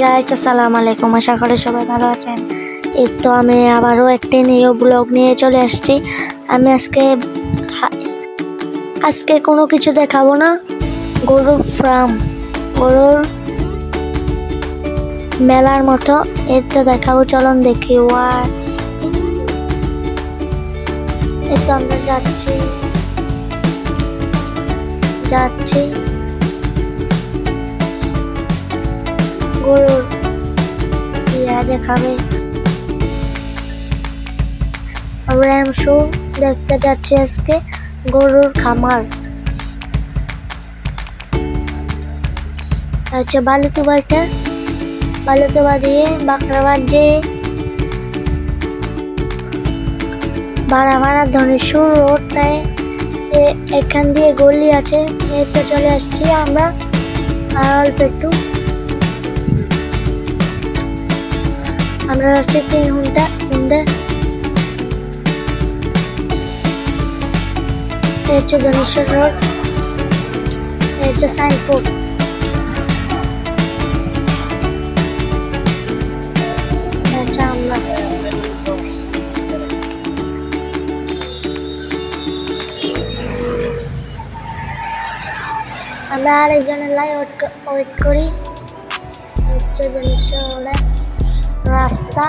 Guys, আসসালামু আলাইকুম। আশা করি সবাই ভালো আছেন। এই তো আমি আবারও একটি নিউ ব্লগ নিয়ে চলে আসছি। আমি আজকে কোনো কিছু দেখাবো না, গরুর ফার্ম, গরুর মেলার মতো এই তো দেখাবো। চলুন দেখি। এই তো আমরা যাচ্ছি গরুর দেখাবে। আমরা দেখতে যাচ্ছি আজকে গরুর খামার। আচ্ছা, বালুতুবা দিয়ে বাঁকড়াবাদ যে ভাড়া ধনেশ্বর রোডটায় এখান দিয়ে গলি আছে। এতে চলে আসছি আমরা। আর অল্প একটু আমরা যাচ্ছি 3 ঘন্টা হচ্ছে ধনেশ্বর রোড, হচ্ছে সাইনপুর। আচ্ছা, আমরা আরেকজনের লাই ওয়েট করি। হচ্ছে ধনেশ্বর রোডের রাস্তা,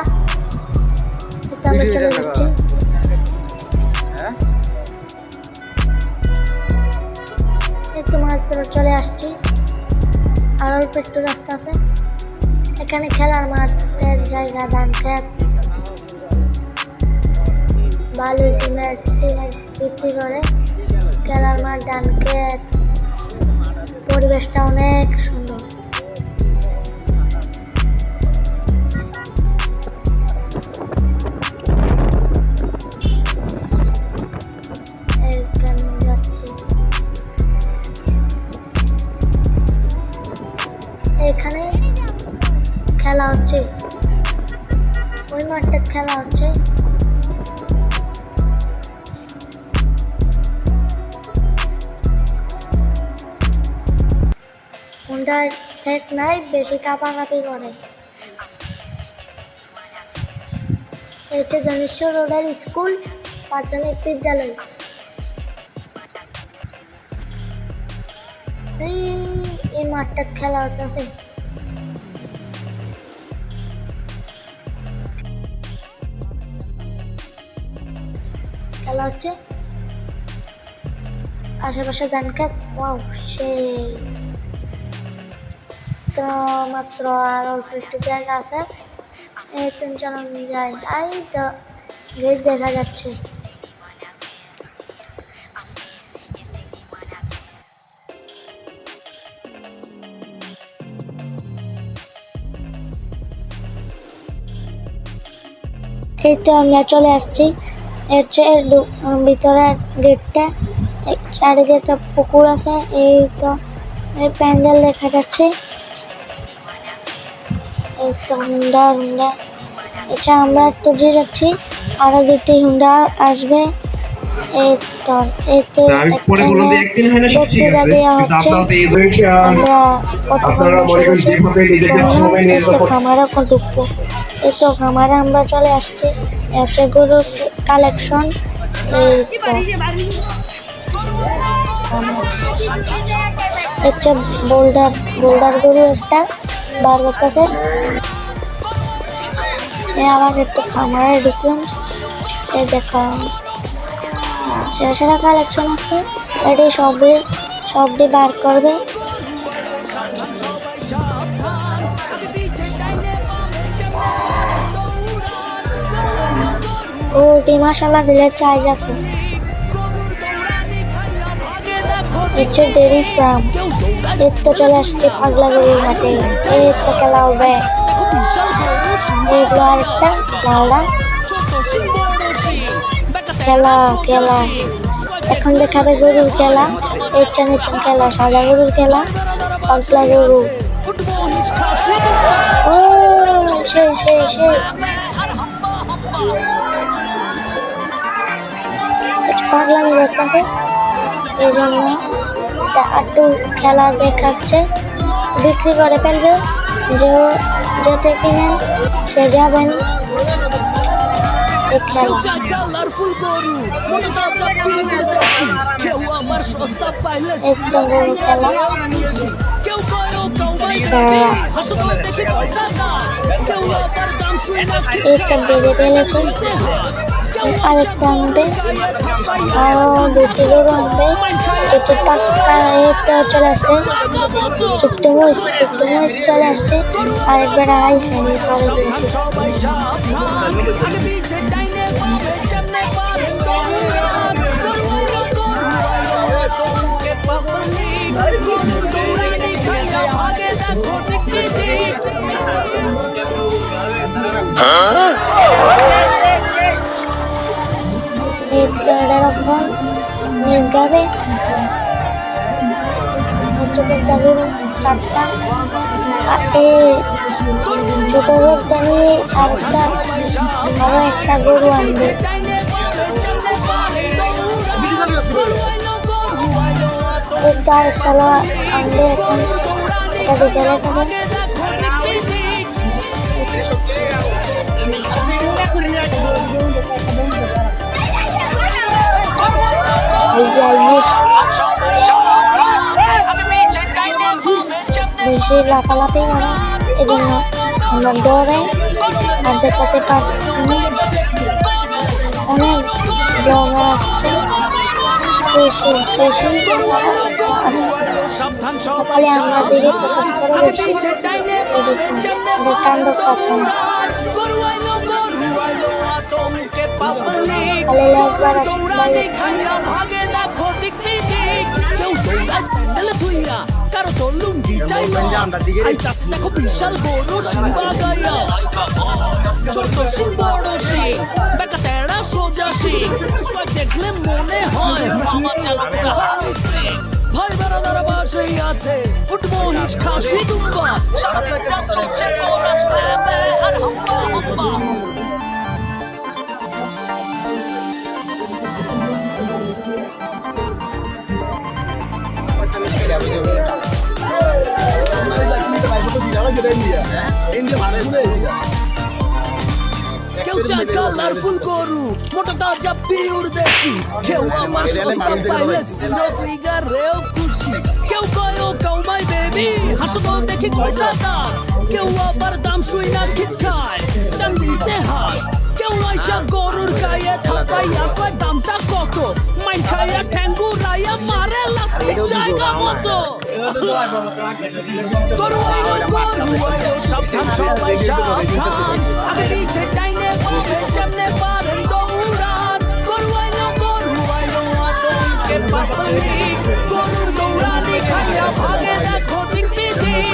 আমরা চলে যাচ্ছি। একটু মাত্র চলে আসছি। আর অল্প একটু রাস্তা আছে। এখানে খেলার মাঠের জায়গা, ধান খেত, বালু সিমেন্ট বিক্রি করে। খেলার মাঠ, ধান খেত, পরিবেশটা অনেক সুন্দর। এখানে খেলা হচ্ছে, ওই মাঠটা খেলা হচ্ছে। হুন্ডার ঠেক নাই, বেশি কাঁপাকাঁপি করে। হচ্ছে ধনেশ্বর রোডের স্কুল, প্রাথমিক বিদ্যালয়। এই মাঠটা খেলা হচ্ছে। খেলা হচ্ছে আশেপাশে ধান খেত। ওয়াও, সেই তো মাত্র আর অল্প একটু জায়গা আছে। এই 3 যায়। এই তো গেট দেখা যাচ্ছে। এই তো আমরা চলে আসছি। হচ্ছে ভিতরের গেটটা, চারিদিকে একটা পুকুর আছে। এই তো এই প্যান্ডেল দেখা যাচ্ছে। এই তো হুন্ডা। আচ্ছা, আমরা একটু যে যাচ্ছি, আরো 2টি হুন্ডা আসবে। এই তো বক্তৃতা দেওয়া হচ্ছে। আমরা খামারে ঢুকবো। এই তো খামারে আমরা চলে আসছি। হচ্ছে গরুর কালেকশন। এই হচ্ছে বোল্ডার গরু একটা বার করতেছে। আবার একটু খামারে ঢুকলাম। এই দেখা সেরা কালেকশন আছে। এটি সবটি বার করবে। ওটি মশলা দিলে চাই আছে। হচ্ছে ডেরি ফার্ম। এই তো চলে আসছে পাগলা গরুর হাটে। এই তো খেলা হবে। এইগুলো আরেকটা লাউডা খেলা এখন দেখাবে গরুর খেলা। এর খেলা, সাদা গরুর খেলা, পাগলা গরু। ও সেই পাগলামি দেখতেছে, এই জন্য একটু খেলা দেখাচ্ছে। বিক্রি করে ফেলবে যে যেতে কিনেন সে যাবেন এই খেলা। একদম গরু খেলা একটা বেঁধে ফেলেছে, আরেকটা আনবে, আরো দুটি গরু আনবে। এটা পাক্কা একটা চলে আসছে, ছোট্ট মহিষ চলে আসছে, আরেকবার হাই হাই করে দিয়েছে। এরকম নির্গাবে চোখেরটা গরু চারটা, ছোট গরুটা নিয়ে আরো একটা গরু আনবে। আরেকটা আনবে এখন, এটা বিকেলে থাকে। বেশি লাফালাফি করে, এই জন্য আমরা দৌড়াই আর দেখাতে পারছি না। অনেক ব্লগার আসছে, বেশি আসছে, খালি আমরা দিকে ফোকাস করে বেশি কাণ্ড কাটলাম, খালি লেজ বাড়াচ্ছে। কারো তো লুঙ্গি দেখো বিশাল বড় সিংবা গায়া, ছোট সিং বড় সিং, বেকা তেড়া সোজা সিং, দেখলে মনে হয় ভাই বেড়াদার বাসেই আছে, উঠবো হিচ খাসি দুম্বা, সারাদিনটা চলছে কোরাস প্যাপে আর হাম্বা হাম্বা। কেউ চায় কালারফুল গরু, মোটা তাজা পিওর দেশি, কেউ আমার সস্তা পাইলে জিরো ফিগারেও খুশি, কেউ কয় ও কাউমাই বেবি, হাসো তো দেখি কয়টা দাম, কেউ আবার দাম শুই না খিচ খায়, চান দিতে হয়, কেউ আইসা গরুর গায়ে থাপাইয়া কয় দামটা কত, মাইন খাইয়া ঠ্যাঙ্গু রাইয়া মারে লাথি জায়গা মতো। গরু আইলো সাবধান সবাই সাবধান, আগে পিছে ডাইনে বামে যেমনে পারেন দৌড়ান, গরু আইলো আতঙ্কে পাবলিক, গরুর দৌড়ানি খাইয়া ভাগে দেখো দিক বিদিক।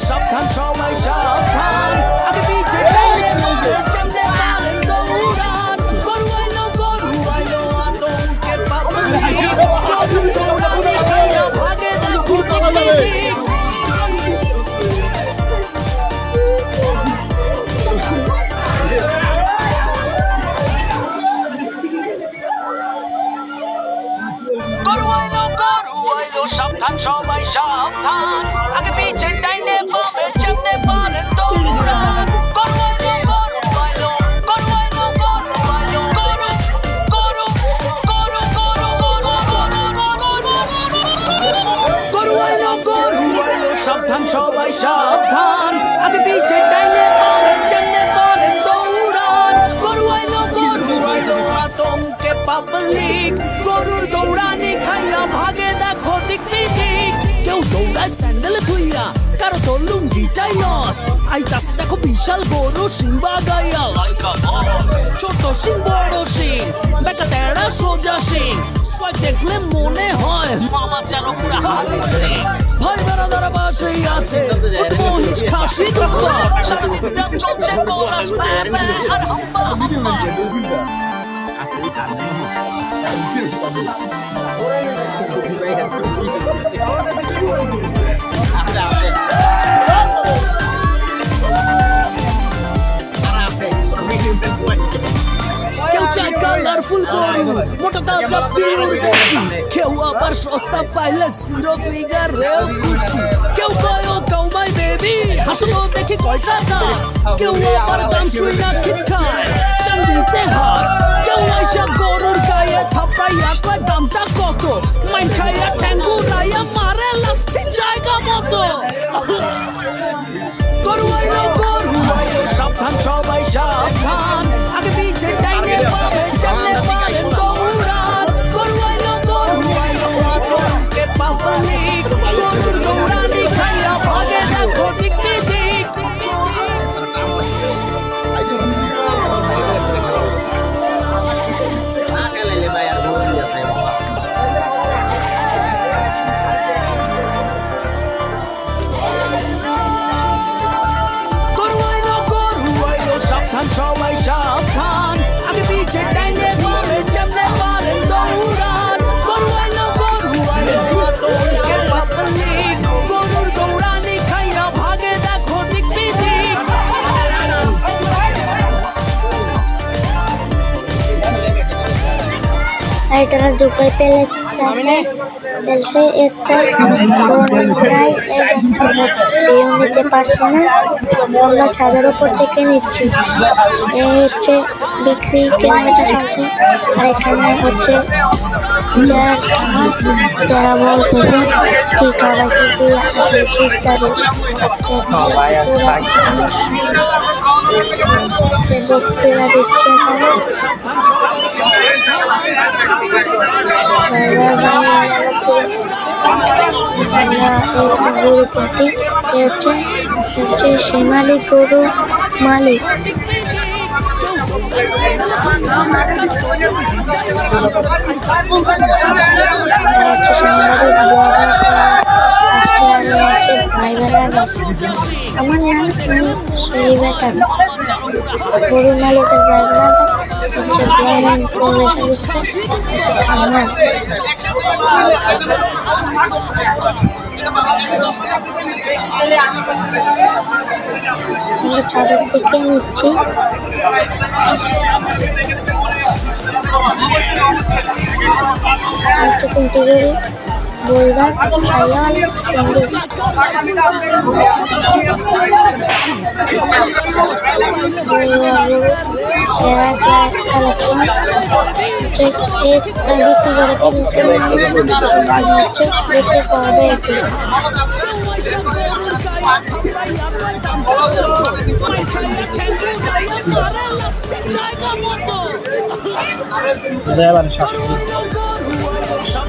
সাবধান সবাই সাবধান, আগে পিছে ডাইনে বামে যেমনে পারেন দৌড়ান, গরু আইলো আতঙ্কে পাবলিক, গরুর দৌড়ানি খাইয়া ভাগে দেখো দিক বিদিক। গরু আইলো সাবধান সবাই সাবধান, আগে পিছে ডাইনে বামে যেমনে পারেন দৌড়ান, গরু আইলো সাবধান সবাই সাবধান, আগে পিছে ডাইনে বামে যেমনে পারেন দৌড়ান, গরু আইলো আতঙ্কে পাবলিক, গরুর দৌড়ানি খাইয়া ভাগে দেখো দিক বিদিক, কেউ দৌড়ায় স্যান্ডেল ধুইয়া, কারো তো লুঙ্গিটাই লস, আইতাছে দেখো বিশাল গরু সিংবা গায়া, ছোট সিং বড় সিং, বেকা তেড়া সোজা সিং, দেখলে মনে হয় মামা যেন পুরা হাতি সিং। ভাই বেড়াদার বাসেই আছে, উঠবো হিচ খাসি দুম্বা, সারাদিনটা চলছে কোরাস প্যাপে আর হাম্বা হাম্বা। Hãy subscribe cho kênh Ghiền Mì Gõ để không bỏ lỡ মোটা চাপি উড়দেশি কেউ আবার সস্তা পাইলে জিরো ফিগারেও খুশি কেউ কয় ও কাউমাই বেবি হাসলো দেখি কয় টাকা কেউ আবার দাম শুই না খিচ খায় চান্দিতে হাত কেউ আইসা গরুর গায়ে থাপাইয়া কয় দামটা কত মাইন খাইয়া ঠ্যাঙ্গু রাইয়া মারে লাথি জায়গা মতো গরু আইলো সাবধান সবাই সাবধান আগে পিছে ডাইনে পাবে জানলে পারেন দৌড়ান গরু আইলো আতঙ্কে পাবলিক গরুর দৌড়ানি খাইয়া ভাগে দেখো দিক দিক সবাই সাবধান আগে পিছে ডাইনে পাবে জানলে পারেন দৌড়ান গরু আইলো আতঙ্কে পাবলিক গরুর দৌড়ানি খাইয়া ভাগে দেখো দিক দিক আর তারা দুপাই পেলছে একটা বন্যায় ঢেউ নিতে পারছে না আমরা ছাদের উপর থেকে নিচ্ছি এই হচ্ছে বিক্রি কেনাবেচা চলছে আর এখানে হচ্ছে যারা বলতেছে কি খাওয়াইছে কি আসলে শীতকালে বক্তৃতা দিচ্ছে গরু প্রতি হচ্ছে সীমালি গরু মালিক হচ্ছে সাংবাদিক ভাই বেলা আমার নাম সেই বেটা গরু মালিকের ভাই বেলা হচ্ছে গ্রামীণ প্রবেশ হচ্ছে খামার ছাদের থেকে নিচ্ছি হচ্ছে তিনটি গরু বোলবাগ সাইয়াল সঙ্গী কালেকশন হচ্ছে বিক্রি করে হচ্ছে দেখতে পারবে এটি এবার 700